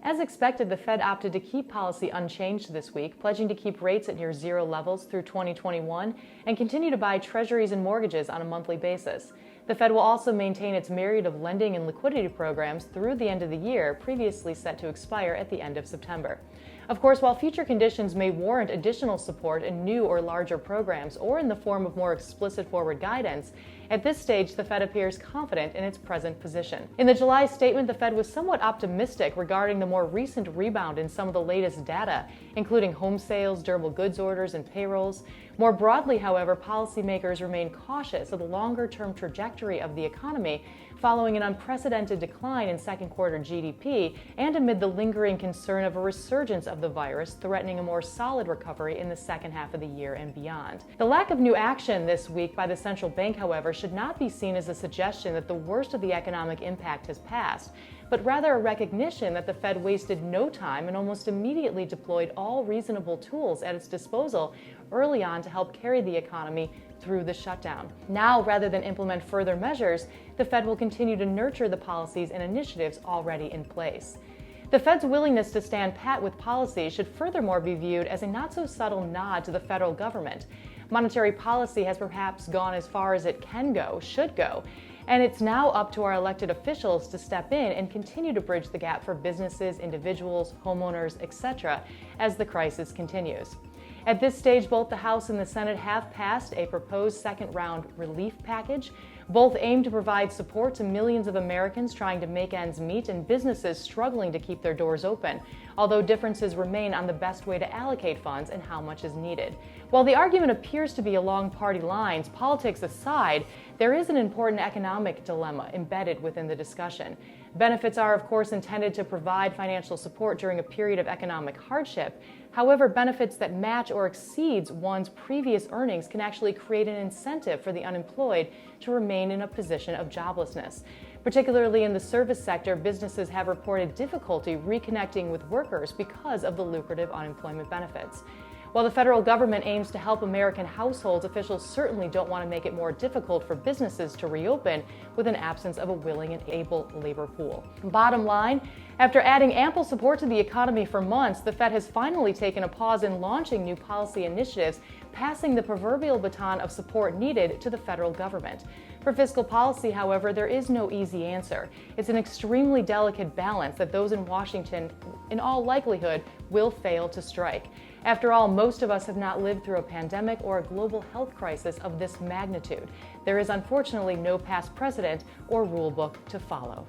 As expected, the Fed opted to keep policy unchanged this week, pledging to keep rates at near zero levels through 2021 and continue to buy treasuries and mortgages on a monthly basis. The Fed will also maintain its myriad of lending and liquidity programs through the end of the year, previously set to expire at the end of September. Of course, while future conditions may warrant additional support in new or larger programs or in the form of more explicit forward guidance, at this stage, the Fed appears confident in its present position. In the July statement, the Fed was somewhat optimistic regarding the more recent rebound in some of the latest data, including home sales, durable goods orders, and payrolls. More broadly, however, policymakers remain cautious of the longer-term trajectory of the economy following an unprecedented decline in second quarter GDP and amid the lingering concern of a resurgence of the virus threatening a more solid recovery in the second half of the year and beyond. The lack of new action this week by the central bank, however, should not be seen as a suggestion that the worst of the economic impact has passed, but rather a recognition that the Fed wasted no time and almost immediately deployed all reasonable tools at its disposal early on to help carry the economy through the shutdown. Now, rather than implement further measures, the Fed will continue to nurture the policies and initiatives already in place. The Fed's willingness to stand pat with policy should furthermore be viewed as a not-so-subtle nod to the federal government. Monetary policy has perhaps gone as far as it can go, should go, and it's now up to our elected officials to step in and continue to bridge the gap for businesses, individuals, homeowners, etc., as the crisis continues. At this stage, both the House and the Senate have passed a proposed second-round relief package. Both aim to provide support to millions of Americans trying to make ends meet and businesses struggling to keep their doors open, although differences remain on the best way to allocate funds and how much is needed. While the argument appears to be along party lines, politics aside, there is an important economic dilemma embedded within the discussion. Benefits are, of course, intended to provide financial support during a period of economic hardship. However, benefits that match or exceeds one's previous earnings can actually create an incentive for the unemployed to remain in a position of joblessness. Particularly in the service sector, businesses have reported difficulty reconnecting with workers because of the lucrative unemployment benefits. While the federal government aims to help American households, officials certainly don't want to make it more difficult for businesses to reopen with an absence of a willing and able labor pool. Bottom line, after adding ample support to the economy for months, the Fed has finally taken a pause in launching new policy initiatives, passing the proverbial baton of support needed to the federal government. For fiscal policy, however, there is no easy answer. It's an extremely delicate balance that those in Washington, in all likelihood, will fail to strike. After all, most of us have not lived through a pandemic or a global health crisis of this magnitude. There is unfortunately no past precedent or rule book to follow.